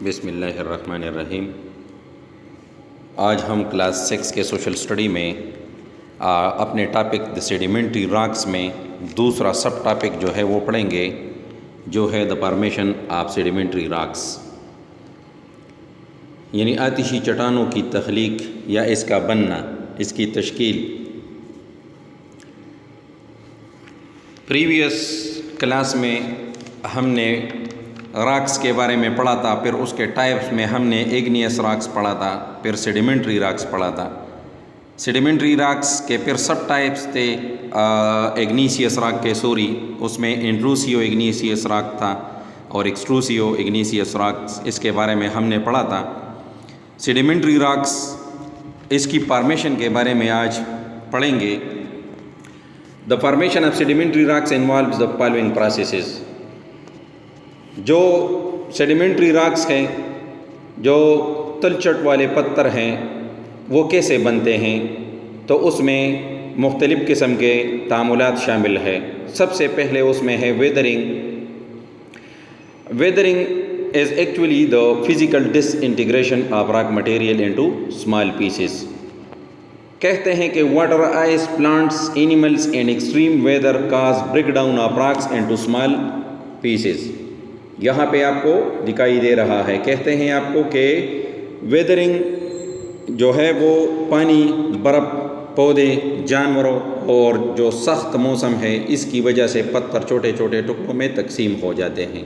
بسم اللہ الرحمن الرحیم۔ آج ہم کلاس 6 کے سوشل اسٹڈی میں اپنے ٹاپک دا سیڈیمنٹری راکس میں دوسرا سب ٹاپک جو ہے وہ پڑھیں گے، جو ہے the formation of sedimentary rocks, یعنی آتشی چٹانوں کی تخلیق یا اس کا بننا، اس کی تشکیل۔ پریویس کلاس میں ہم نے راکس کے بارے میں پڑھا تھا، پھر اس کے ٹائپس میں ہم نے ایگنیس راکس پڑھا تھا، پھر سیڈیمنٹری راکس پڑھا تھا۔ سیڈیمنٹری راکس کے پھر سب ٹائپس تھے ایگنیسیس راک کے، اس میں انٹروسیو ایگنیسیس راک تھا اور ایکسٹروسیو ایگنیسیس راکس، اس کے بارے میں ہم نے پڑھا تھا۔ سیڈیمنٹری راکس، اس کی فارمیشن کے بارے میں آج پڑھیں گے۔ The formation of sedimentary rocks involves the following processes۔ جو سیڈیمنٹری راکس ہیں، جو تلچٹ والے پتھر ہیں، وہ کیسے بنتے ہیں؟ تو اس میں مختلف قسم کے تعاملات شامل ہیں۔ سب سے پہلے اس میں ہے ویدرنگ۔ ویدرنگ is actually the physical disintegration of rock material into small pieces۔ کہتے ہیں کہ water, ice, plants, animals and extreme weather cause break down of rocks into small pieces. یہاں پہ آپ کو دکھائی دے رہا ہے، کہتے ہیں آپ کو کہ ویدرنگ جو ہے وہ پانی، برف، پودے، جانوروں اور جو سخت موسم ہے، اس کی وجہ سے پتھر چھوٹے چھوٹے ٹکڑوں میں تقسیم ہو جاتے ہیں۔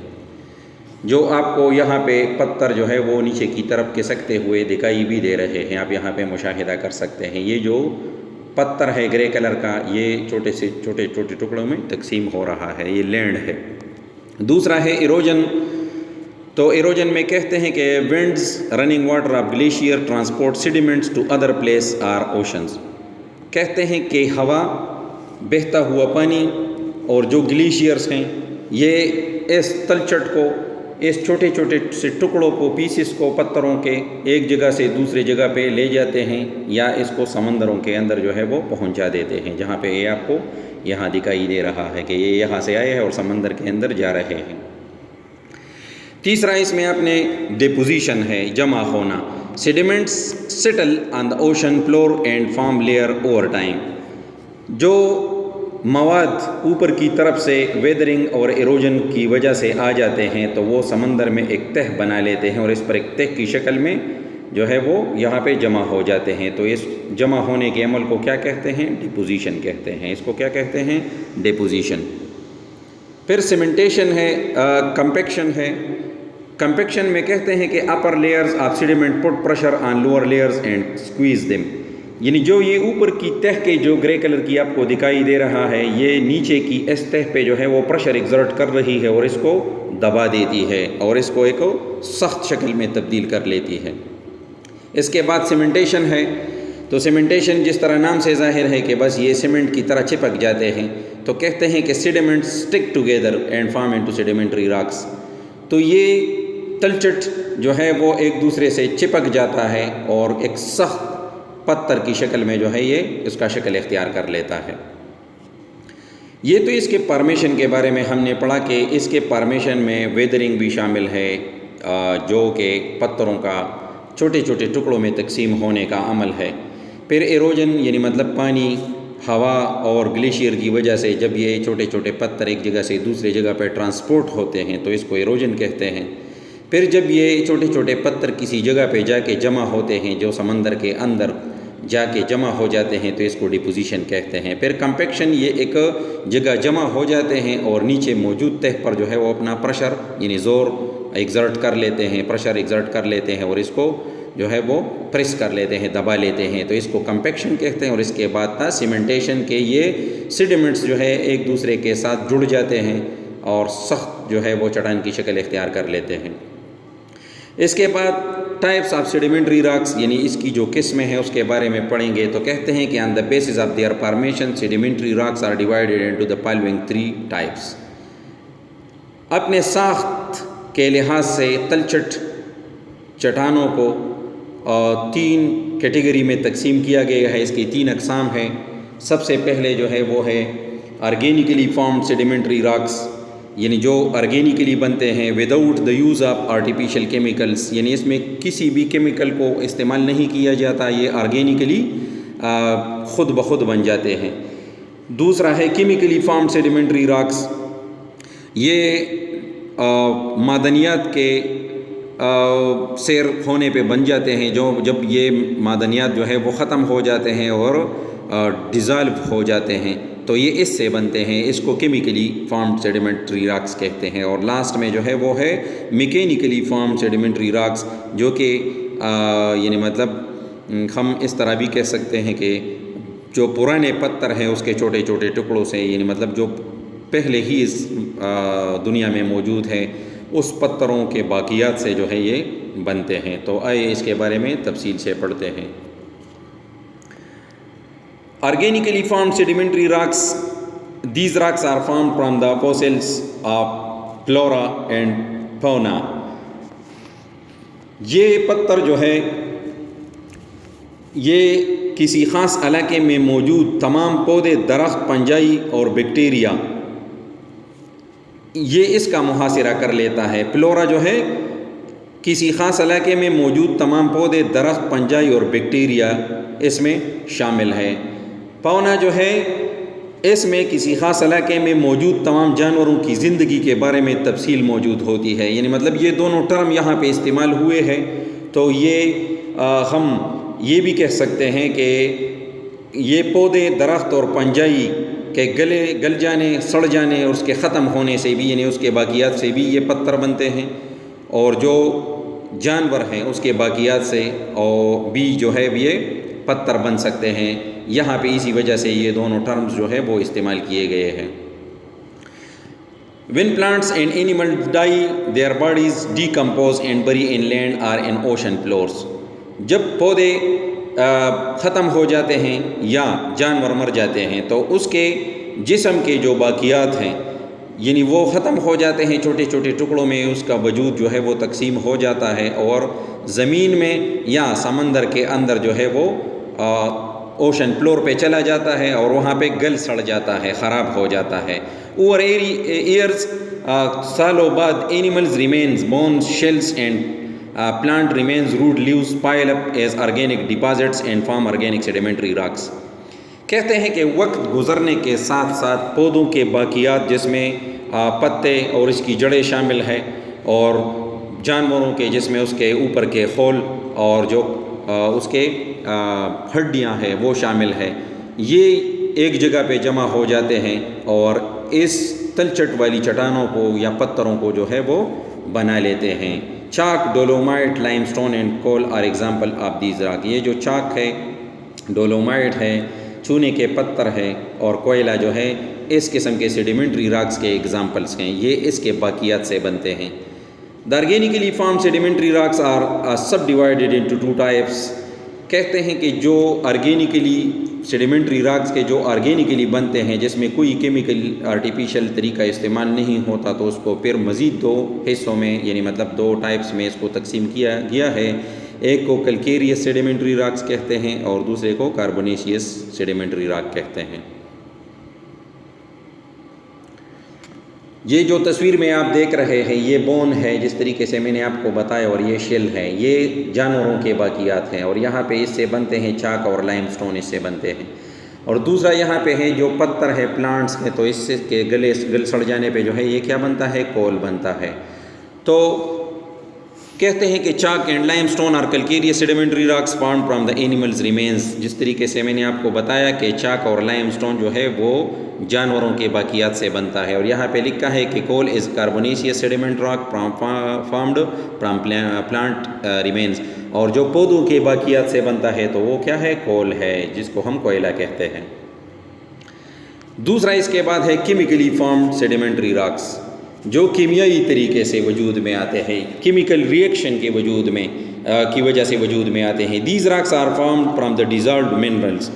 جو آپ کو یہاں پہ پتھر جو ہے وہ نیچے کی طرف کھسکتے ہوئے دکھائی بھی دے رہے ہیں، آپ یہاں پہ مشاہدہ کر سکتے ہیں۔ یہ جو پتھر ہے گرے کلر کا، یہ چھوٹے سے چھوٹے چھوٹے ٹکڑوں میں تقسیم ہو رہا ہے، یہ لینڈ ہے۔ دوسرا ہے ایروجن۔ تو ایروجن میں کہتے ہیں کہ winds, running water of glacier transport sediments to other place or oceans. کہتے ہیں کہ ہوا، بہتا ہوا پانی اور جو گلیشیئرز ہیں، یہ اس تلچٹ کو، اس چھوٹے چھوٹے سے ٹکڑوں کو، پیسز کو، پتھروں کے ایک جگہ سے دوسری جگہ پہ لے جاتے ہیں، یا اس کو سمندروں کے اندر جو ہے وہ پہنچا دیتے ہیں، جہاں پہ یہ آپ کو یہاں دکھائی دے رہا ہے کہ یہ یہاں سے آئے ہیں اور سمندر کے اندر جا رہے ہیں۔ تیسرا اس میں آپ نے ڈیپوزیشن ہے، جمع ہونا۔ Sediments settle on the ocean floor and form layer over time. جو مواد اوپر کی طرف سے ویدرنگ اور ایروجن کی وجہ سے آ جاتے ہیں، تو وہ سمندر میں ایک تہہ بنا لیتے ہیں، اور اس پر ایک تہہ کی شکل میں جو ہے وہ یہاں پہ جمع ہو جاتے ہیں۔ تو اس جمع ہونے کے عمل کو کیا کہتے ہیں؟ ڈیپوزیشن کہتے ہیں۔ اس کو کیا کہتے ہیں؟ ڈیپوزیشن۔ پھر سیمنٹیشن ہے، کمپیکشن ہے۔ کمپیکشن میں کہتے ہیں کہ upper layers of sediment put pressure on lower layers and squeeze them. یعنی جو یہ اوپر کی تہہ کے جو گرے کلر کی آپ کو دکھائی دے رہا ہے، یہ نیچے کی اس تہہ پہ جو ہے وہ پریشر ایگزرٹ کر رہی ہے اور اس کو دبا دیتی ہے اور اس کو ایک سخت شکل میں تبدیل کر لیتی ہے۔ اس کے بعد سیمنٹیشن ہے۔ تو سیمنٹیشن جس طرح نام سے ظاہر ہے کہ بس یہ سیمنٹ کی طرح چپک جاتے ہیں، تو کہتے ہیں کہ sediment stick together and form into sedimentary rocks. تو یہ تلچٹ جو ہے وہ ایک دوسرے سے چپک جاتا ہے اور ایک سخت پتھر کی شکل میں جو ہے یہ اس کا شکل اختیار کر لیتا ہے۔ یہ تو اس کے فارمیشن کے بارے میں ہم نے پڑھا کہ اس کے فارمیشن میں ویدرنگ بھی شامل ہے، جو کہ پتھروں کا چھوٹے چھوٹے ٹکڑوں میں تقسیم ہونے کا عمل ہے۔ پھر ایروجن یعنی مطلب پانی، ہوا اور گلیشیئر کی وجہ سے جب یہ چھوٹے چھوٹے پتھر ایک جگہ سے دوسری جگہ پہ ٹرانسپورٹ ہوتے ہیں، تو اس کو ایروجن کہتے ہیں۔ پھر جب یہ چھوٹے چھوٹے پتھر کسی جگہ پہ جا کے جمع ہوتے ہیں، جو سمندر کے اندر جا کے جمع ہو جاتے ہیں، تو اس کو ڈیپوزیشن کہتے ہیں۔ پھر کمپیکشن، یہ ایک جگہ جمع ہو جاتے ہیں اور نیچے موجود تہہ پر جو ہے وہ اپنا پریشر یعنی زور ایگزرٹ کر لیتے ہیں، پریشر ایگزرٹ کر لیتے ہیں اور اس کو جو ہے وہ پریس کر لیتے ہیں، دبا لیتے ہیں، تو اس کو کمپیکشن کہتے ہیں۔ اور اس کے بعد تھا سیمنٹیشن کے یہ سیڈیمنٹس جو ہے ایک دوسرے کے ساتھ جڑ جاتے ہیں اور سخت جو ہے وہ چٹان کی شکل اختیار کر لیتے ہیں۔ اس کے بعد ٹائپس آف سیڈیمنٹری راکس، یعنی اس کی جو قسمیں ہیں اس کے بارے میں پڑھیں گے۔ تو کہتے ہیں کہ on the basis of their formation sedimentary rocks are divided into the following 3 types. اپنے ساخت کے لحاظ سے تلچٹ چٹانوں کو 3 کیٹیگری میں تقسیم کیا گیا ہے، اس کی 3 اقسام ہیں۔ سب سے پہلے جو ہے وہ ہے آرگینیکلی فارمڈ سیڈیمنٹری راکس، یعنی جو آرگینکلی بنتے ہیں without the use of artificial chemicals, یعنی اس میں کسی بھی کیمیکل کو استعمال نہیں کیا جاتا، یہ آرگینکلی خود بخود بن جاتے ہیں۔ دوسرا ہے کیمیکلی فارم سیڈیمنٹری راکس، یہ معدنیات کے سیر ہونے پہ بن جاتے ہیں، جب یہ معدنیات جو ہے وہ ختم ہو جاتے ہیں اور ڈیزالو ہو جاتے ہیں تو یہ اس سے بنتے ہیں، اس کو کیمیکلی فارمڈ سیڈیمنٹری راکس کہتے ہیں۔ اور لاسٹ میں جو ہے وہ ہے میکینیکلی فارمڈ سیڈیمنٹری راکس، جو کہ یعنی مطلب ہم اس طرح بھی کہہ سکتے ہیں کہ جو پرانے پتھر ہیں اس کے چھوٹے چھوٹے ٹکڑوں سے، یعنی مطلب جو پہلے ہی اس دنیا میں موجود ہے اس پتھروں کے باقیات سے جو ہے یہ بنتے ہیں۔ تو آئیے اس کے بارے میں تفصیل سے پڑھتے ہیں۔ Organically formed sedimentary rocks, these rocks are formed from the fossils of flora and fauna. یہ پتھر جو ہے یہ کسی خاص علاقے میں موجود تمام پودے، درخت، پنجائی اور بیکٹیریا، یہ اس کا محاصرہ کر لیتا ہے۔ فلورا جو ہے کسی خاص علاقے میں موجود تمام پودے، درخت، پنجائی اور بیکٹیریا اس میں شامل ہے۔ فونا جو ہے اس میں کسی خاص علاقے میں موجود تمام جانوروں کی زندگی کے بارے میں تفصیل موجود ہوتی ہے، یعنی مطلب یہ دونوں ٹرم یہاں پہ استعمال ہوئے ہیں تو یہ ہم یہ بھی کہہ سکتے ہیں کہ یہ پودے، درخت اور پنجائی کے گل جانے، سڑ جانے اور اس کے ختم ہونے سے بھی، یعنی اس کے باقیات سے بھی یہ پتھر بنتے ہیں، اور جو جانور ہیں اس کے باقیات سے اور بھی جو ہے یہ پتھر بن سکتے ہیں۔ یہاں پہ اسی وجہ سے یہ دونوں ٹرمز جو ہے وہ استعمال کیے گئے ہیں۔ When plants and animals die, their bodies decompose and bury in land or in ocean floors. جب پودے ختم ہو جاتے ہیں یا جانور مر جاتے ہیں تو اس کے جسم کے جو باقیات ہیں یعنی وہ ختم ہو جاتے ہیں چھوٹے چھوٹے ٹکڑوں میں، اس کا وجود جو ہے وہ تقسیم ہو جاتا ہے اور زمین میں یا سمندر کے اندر جو ہے وہ اوشن فلور پہ چلا جاتا ہے اور وہاں پہ گل سڑ جاتا ہے، خراب ہو جاتا ہے۔ اوور ایئرز، سالوں بعد animals remains, bones, shells and plant remains, root leaves pile up as organic deposits and form organic sedimentary rocks. کہتے ہیں کہ وقت گزرنے کے ساتھ ساتھ پودوں کے باقیات جس میں پتے اور اس کی جڑیں شامل ہیں، اور جانوروں کے جس میں اس کے اوپر کے خول اور جو اس کے ہڈیاں ہیں وہ شامل ہے، یہ ایک جگہ پہ جمع ہو جاتے ہیں اور اس تلچٹ والی چٹانوں کو یا پتھروں کو جو ہے وہ بنا لیتے ہیں۔ Chalk, dolomite, limestone and coal are example of these rock. یہ جو چاک ہے، ڈولومائٹ ہے، چونے کے پتھر ہے اور کوئلہ جو ہے اس قسم کے سیڈیمنٹری راکس کے ایگزامپلس ہیں، یہ اس کے باقیات سے بنتے ہیں۔ The organically formed sedimentary rocks are subdivided into two types. کہتے ہیں کہ جو آرگینیکلی سیڈیمنٹری راکس کے جو آرگینیکلی بنتے ہیں جس میں کوئی کیمیکل آرٹیفیشل طریقہ استعمال نہیں ہوتا تو اس کو پھر مزید دو حصوں میں یعنی مطلب دو ٹائپس میں اس کو تقسیم کیا گیا ہے۔ ایک کو کیلکیریس سیڈیمنٹری راکس کہتے ہیں اور دوسرے کو کاربونیشیس سیڈیمنٹری راک کہتے ہیں۔ یہ جو تصویر میں آپ دیکھ رہے ہیں یہ بون ہے، جس طریقے سے میں نے آپ کو بتایا، اور یہ شیل ہے، یہ جانوروں کے باقیات ہیں اور یہاں پہ اس سے بنتے ہیں چاک اور لائم سٹون، اس سے بنتے ہیں۔ اور دوسرا یہاں پہ ہے جو پتھر ہے، پلانٹس ہے، تو اس سے کے گل سڑ جانے پہ جو ہے یہ کیا بنتا ہے، کول بنتا ہے۔ تو کہتے ہیں کہ چاک اینڈ لائم سٹون اور calcareous sedimentary rocks formed from the animals remains, جس طریقے سے میں نے آپ کو بتایا کہ چاک اور لائم سٹون جو ہے وہ جانوروں کے باقیات سے بنتا ہے۔ اور یہاں پہ لکھا ہے کہ coal is carbonaceous sediment rock formed from plant remains, اور جو پودوں کے باقیات سے بنتا ہے تو وہ کیا ہے، کول ہے، جس کو ہم کوئلہ کہتے ہیں۔ دوسرا اس کے بعد ہے کیمیکلی فارمڈ سیڈیمنٹری راکس، جو کیمیائی طریقے سے وجود میں آتے ہیں، کیمیکل ریئیکشن کے وجود میں کی وجہ سے وجود میں آتے ہیں۔ These rocks are formed from the dissolved minerals,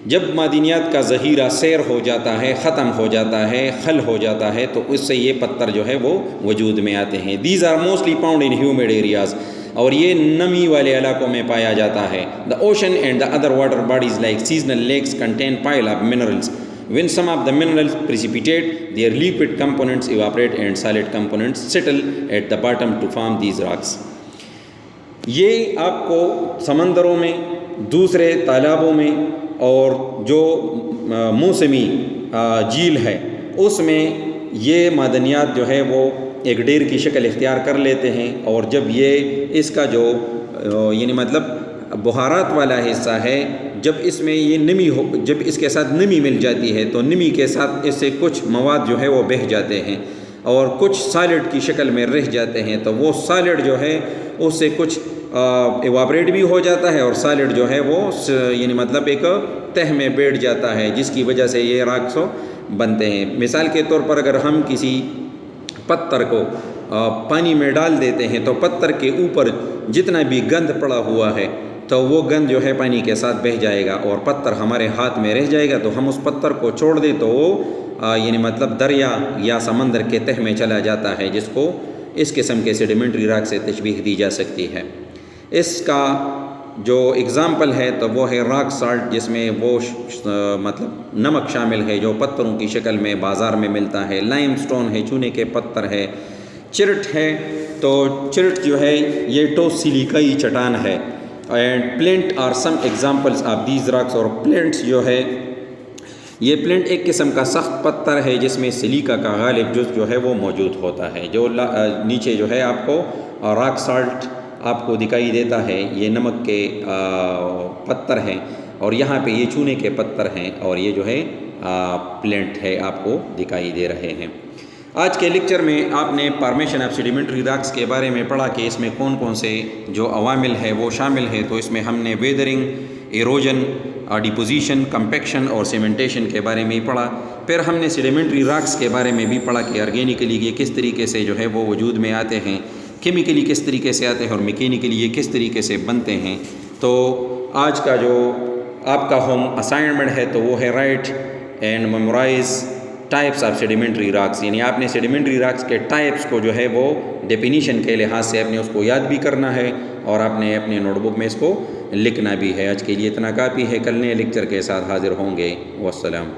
جب معدنیات کا ذخیرہ سیر ہو جاتا ہے، ختم ہو جاتا ہے، خل ہو جاتا ہے تو اس سے یہ پتھر جو ہے وہ وجود میں آتے ہیں۔ These are mostly found in humid areas, اور یہ نمی والے علاقوں میں پایا جاتا ہے۔ The ocean and the other water bodies like seasonal lakes contain pile of minerals, When some of the minerals precipitate, their liquid components evaporate and solid components settle at the bottom to form these rocks. یہ آپ کو سمندروں میں، دوسرے تالابوں میں، اور جو موسمی جھیل ہے اس میں یہ معدنیات جو ہے وہ ایک ڈیر کی شکل اختیار کر لیتے ہیں، اور جب یہ اس کا جو یعنی مطلب بخارات والا حصہ ہے، جب اس میں یہ نمی ہو، جب اس کے ساتھ نمی مل جاتی ہے تو نمی کے ساتھ اس سے کچھ مواد جو ہے وہ بہہ جاتے ہیں اور کچھ سالڈ کی شکل میں رہ جاتے ہیں، تو وہ سالڈ جو ہے اس سے کچھ ایواپریٹ بھی ہو جاتا ہے، اور سالڈ جو ہے وہ یعنی مطلب ایک تہ میں بیٹھ جاتا ہے، جس کی وجہ سے یہ راکس بنتے ہیں. مثال کے طور پر اگر ہم کسی پتھر کو پانی میں ڈال دیتے ہیں تو پتھر کے اوپر جتنا بھی گند پڑا ہوا ہے تو وہ گند جو ہے پانی کے ساتھ بہہ جائے گا اور پتھر ہمارے ہاتھ میں رہ جائے گا، تو ہم اس پتھر کو چھوڑ دیں تو وہ یعنی مطلب دریا یا سمندر کے تہ میں چلا جاتا ہے، جس کو اس قسم کے سیڈیمنٹری راک سے تشبیہ دی جا سکتی ہے. اس کا جو اگزامپل ہے تو وہ ہے راک سالٹ، جس میں وہ مطلب نمک شامل ہے جو پتھروں کی شکل میں بازار میں ملتا ہے. لائم سٹون ہے، چونے کے پتھر ہے. چرٹ ہے، تو چرٹ جو ہے یہ ٹو سلیکائی چٹان ہے. And plant are some examples of these rocks. اور پلنٹس جو ہے یہ پلنٹ ایک قسم کا سخت پتھر ہے جس میں سلیکا کا غالب جز جو ہے وہ موجود ہوتا ہے. جو نیچے جو ہے آپ کو راک سالٹ آپ کو دکھائی دیتا ہے، یہ نمک کے پتھر ہیں، اور یہاں پہ یہ چونے کے پتھر ہیں، اور یہ جو ہے پلنٹ ہے آپ کو دکھائی دے رہے ہیں. آج کے لیکچر میں آپ نے فارمیشن آف سیڈیمنٹری راکس کے بارے میں پڑھا کہ اس میں کون کون سے جو عوامل ہے وہ شامل ہے. تو اس میں ہم نے ویدرنگ، ایروجن، ڈیپوزیشن، کمپیکشن اور سیمنٹیشن کے بارے میں پڑھا. پھر ہم نے سیڈیمنٹری راکس کے بارے میں بھی پڑھا کہ آرگینیکلی یہ کس طریقے سے جو ہے وہ وجود میں آتے ہیں، کیمیکلی کس طریقے سے آتے ہیں، اور میکینیکلی یہ کس طریقے سے بنتے ہیں. تو آج کا جو آپ کا ہوم اسائنمنٹ ہے تو وہ ہے write and memorise types of sedimentary rocks. یعنی آپ نے سیڈیمنٹری راکس کے ٹائپس کو جو ہے وہ ڈیفینیشن کے لحاظ سے آپ نے اس کو یاد بھی کرنا ہے، اور آپ نے اپنے نوٹ بک میں اس کو لکھنا بھی ہے. آج کے لیے اتنا کافی ہے. کل نئے لیکچر کے ساتھ حاضر ہوں گے. والسلام.